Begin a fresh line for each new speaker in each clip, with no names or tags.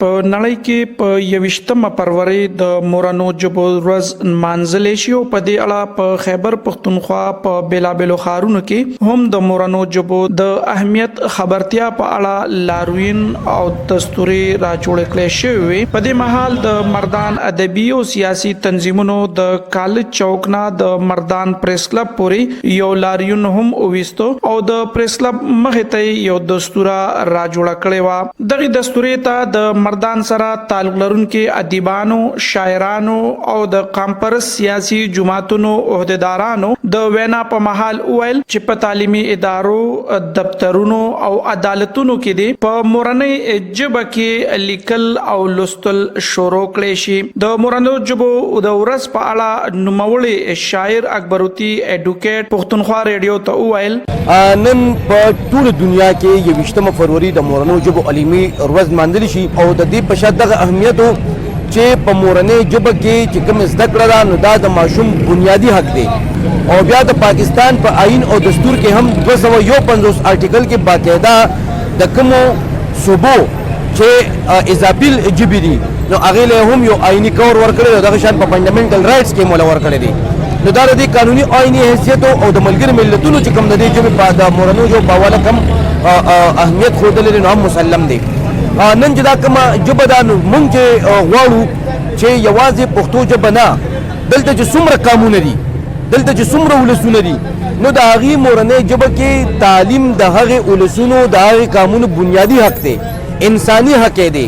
په نړۍ کې په 21مه فروری د مورنو ژبو ورځ نمانځل شي او په دې اړه په خیبر پښتونخوا په بیلابلو ښارونو کې هم د مورنو ژبو د اهمیت خبرتیا په اړه لاروین او دستوري راجوړ کړي شوی په دې مهال د مردان ادبي او سیاسي تنظیمونو د کالج چوک نه د مردان پریس کلب پورې یو لاریون هم وویستو او د پریس کلب مخې ته یو دستوره راجوړ کړي و دغه دستوري ته د مردان سره تعلق لرونکي ادیبانو شاعرانو او د کمپرس سیاسي جماعتونو عہدیدارانو د وینا په محل ویل چې په تعلیمي ادارو دفترونو او عدالتونو کې دي په مورنۍ ژبه کې لیکل او لوستل شروع کړي شي د مورنو ژبو د ورځ په اړه نوموړي شاعر اکبروتی اډوکیټ پښتونخوا ریډیو ته ویل
نن په ټول دنیا کې 21 فروری د مورنو ژبو عالمي ورځ ماندل شي او د دې په شان دغه اهمیت چې په مورنۍ ژبه کې چې کوم زده کړه ده نو دا د ماشوم بنیادی حق دی او بیا د پاکستان په آئین او دستور کې هم 251 آرټیکل کې باقاعده د کومو صوبو چې اضافي ژبې دي نو هغې له هم یو آئیني کور ورکړی او دغه شان په فنډامنټل رایټس کې مولا ورکړی دی نو دا د دې قانوني آئیني حیثیت او د ملګرو ملتونو چې کوم د دې ژبې په د مورنو ژبو په حواله کوم اهمیت ښودلی دی نو هم مسلم دی نن چې دا کومه ژبه ده نو موږ چې غواړو چې یوازې پښتو ژبه نه دلته چې څومره قامونه دي دلته چې څومره ولسونه دي نو د هغې مورنۍ ژبه کې تعلیم د هغې ولسونو د هغې قامونو بنیادي حق دی انساني حق دی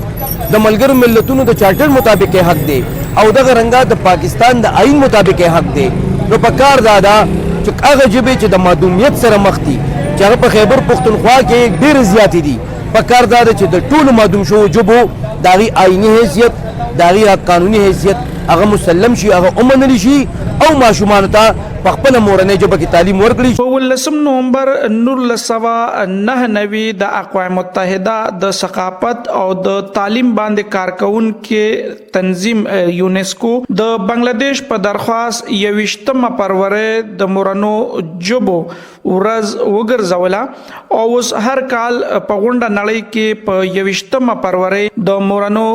د ملګرو ملتونو د چارټر مطابق حق دی او دغه رنګه د پاکستان د آئین مطابق حق دی نو په کار دا ده چې هغه ژبې چې د معدومیت سره مخ دي چې هغه په خیبر پښتونخوا کې ډېرې زیاتې دي په کار دا ده چې د ټولو معدوم شوو ژبو د هغې آئیني حیثیت د هغې قانوني حیثیت هغه مسلم شي هغه ومنلی شي او ماشومانو ته په خپله مورنۍ ژبه کې تعلیم ورکړي.
په 19 نومبر 1999 د اقوام متحده د ثقافت او د تعلیم باندې کارکونکي تنظیم یونیسکو د بنگلاديش په درخواست 21مه فروری د مورنو ژبو ورځ وګرځوله او اوس هر کال په غونډه نړۍ کې په 21مه فروری د مورنو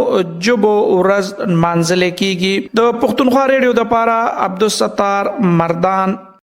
ژبو ورځ نمانځل کیږي. د پښتونخوا ریډیو د پاره عبدالستار مردان.